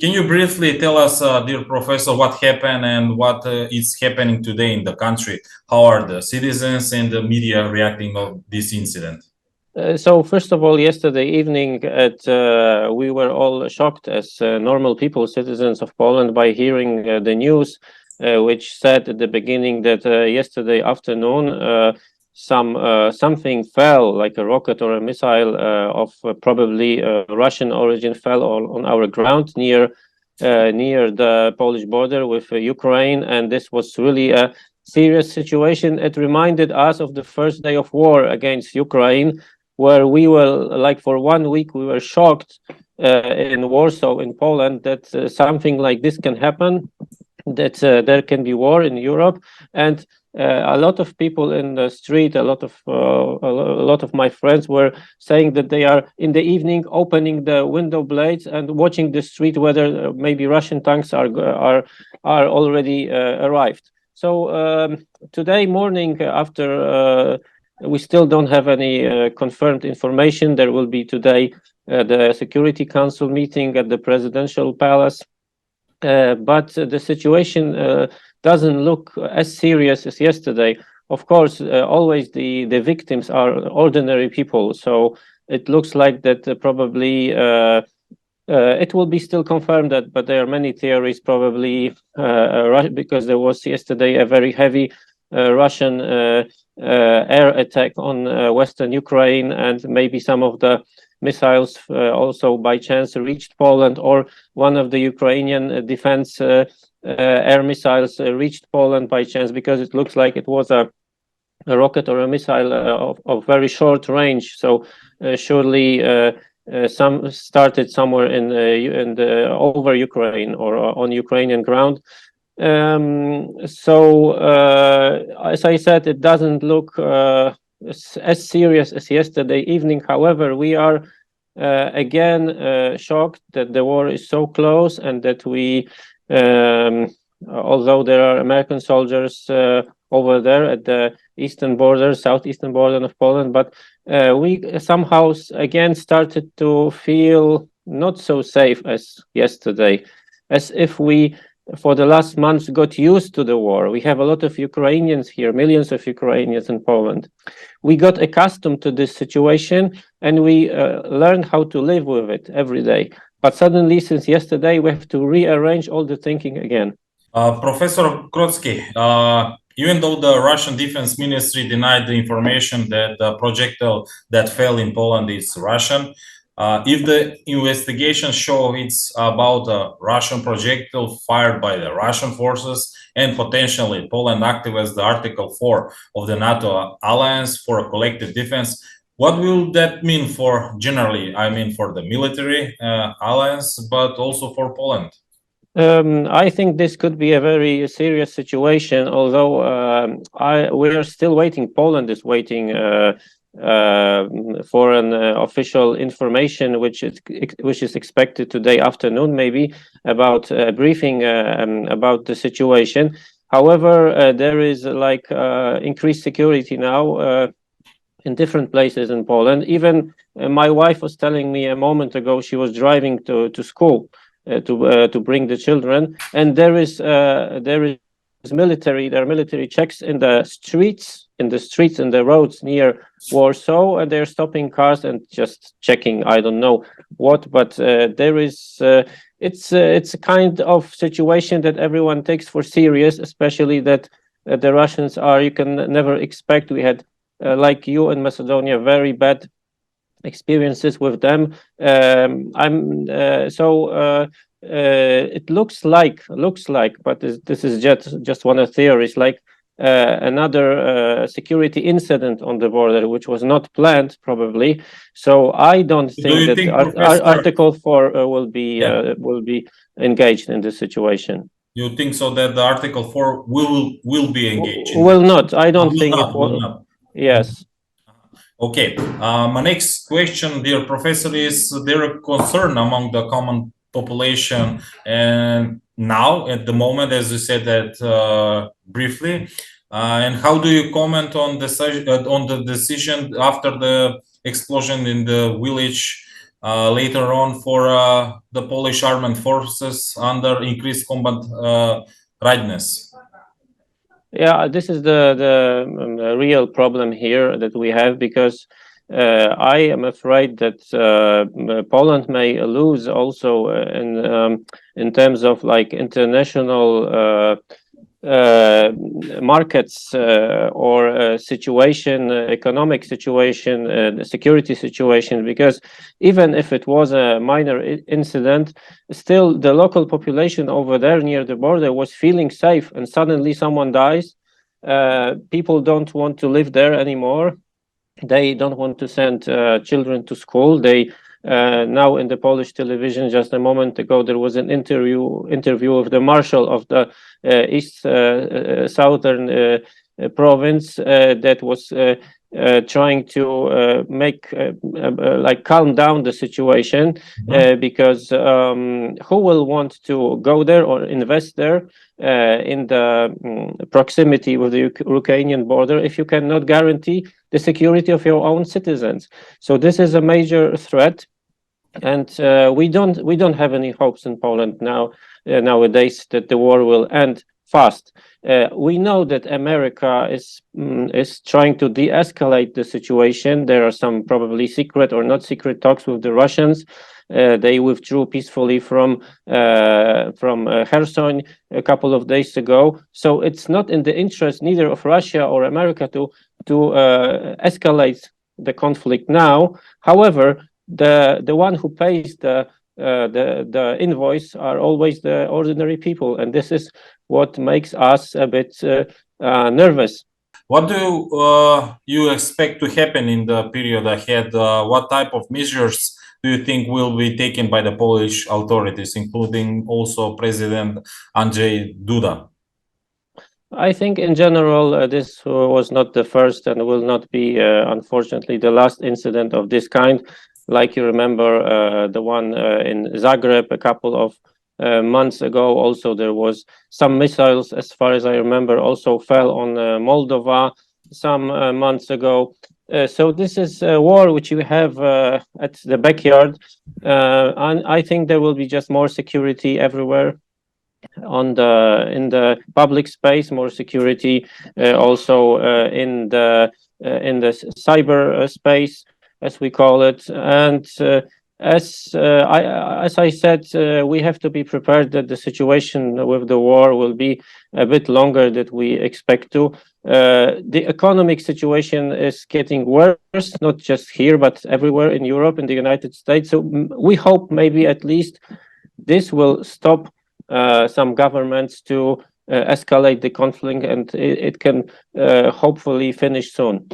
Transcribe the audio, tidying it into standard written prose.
Can you briefly tell us, dear professor, what happened and what is happening today in the country? How are the citizens and the media reacting to this incident? So first of all, yesterday evening, we were all shocked as normal people, citizens of Poland, by hearing the news, which said at the beginning that yesterday afternoon something fell, like a rocket or a missile of probably Russian origin, fell on our ground near the Polish border with Ukraine, and this was really a serious situation. It reminded us of the first day of war against Ukraine, where we were, like, for 1 week we were shocked in Warsaw in Poland that something like this can happen, that there can be war in Europe. And a lot of people in the street, a lot of my friends were saying that they are in the evening opening the window blades and watching the street whether maybe Russian tanks are already arrived. So today morning, after we still don't have any confirmed information. There will be today the Security Council meeting at the Presidential Palace, but the situation doesn't look as serious as yesterday. Of course, always the victims are ordinary people, so it looks like that probably it will be still confirmed that, but there are many theories, probably because there was yesterday a very heavy Russian air attack on western Ukraine, and maybe some of the missiles also by chance reached Poland, or one of the Ukrainian defense air missiles reached Poland by chance, because it looks like it was a rocket or a missile of very short range. So surely some started somewhere in the over Ukraine or on Ukrainian ground. So as I said, it doesn't look as serious as yesterday evening. However, we are again shocked that the war is so close, and that we, although there are American soldiers over there at the eastern border, southeastern border of Poland, but we somehow again started to feel not so safe as yesterday, as if we for the last months got used to the war. We have a lot of Ukrainians here, millions of Ukrainians in Poland. We got accustomed to this situation, and we learned how to live with it every day. But suddenly, since yesterday, we have to rearrange all the thinking again. Professor Groцki, even though the Russian Defense Ministry denied the information that the projectile that fell in Poland is Russian, if the investigation show it's about a Russian projectile fired by the Russian forces and potentially Poland active as the Article 4 of the NATO alliance for a collective defense, what will that mean for generally, I mean for the military alliance, but also for Poland? I think this could be a very serious situation, although we are still waiting. Poland is waiting for an official information, which is expected today afternoon, maybe, about a briefing about the situation. However, there is like increased security now in different places in Poland. Even my wife was telling me a moment ago, she was driving to school to bring the children, and there are military checks in the streets and the roads near Warsaw, and they're stopping cars and just checking, I don't know what, but there is it's a kind of situation that everyone takes for serious, especially that the Russians are, you can never expect. We had like you in Macedonia, very bad experiences with them. It looks like, but this is just one of theories, like another security incident on the border, which was not planned, probably. So I don't think that Article 4 will be engaged in this situation. You think so that the Article 4 will be engaged? Will not. I don't think it will. Not. Yes. Okay. My next question, dear professor, is there a concern among the common population and now at the moment, as you said that briefly, and how do you comment on the decision after the explosion in the village later on for the Polish armed forces under increased combat readiness. Yeah, this is the real problem here that we have, because I am afraid that Poland may lose also in terms of like international markets or situation, economic situation, the security situation, because even if it was a minor incident, still the local population over there near the border was feeling safe, and suddenly someone dies. People don't want to live there anymore. They don't want to send children to school. They now in the Polish television just a moment ago there was an interview of the marshal of the east southern province that was trying to make like calm down the situation, because who will want to go there or invest there in the proximity with the Ukrainian border if you cannot guarantee the security of your own citizens? So this is a major threat, and we don't have any hopes in Poland nowadays that the war will end fast. We know that America is trying to de-escalate the situation. There are some probably secret or not secret talks with the Russians. They withdrew peacefully from Kherson a couple of days ago. So it's not in the interest neither of Russia or America to escalate the conflict now. However, the one who pays the invoice are always the ordinary people, and this is what makes us a bit nervous. What do you expect to happen in the period ahead? What type of measures do you think will be taken by the Polish authorities, including also President Andrzej Duda? I think in general, this was not the first and will not be, unfortunately, the last incident of this kind. Like you remember, the one in Zagreb a couple of months ago, also there was some missiles, as far as I remember, also fell on Moldova some months ago. So this is a war which you have at the backyard, and I think there will be just more security everywhere in the public space, more security also in the cyber space, as we call it. And as I said, we have to be prepared that the situation with the war will be a bit longer than we expect to. The economic situation is getting worse, not just here, but everywhere in Europe, in the United States. So we hope maybe at least this will stop some governments to escalate the conflict, and it can hopefully finish soon.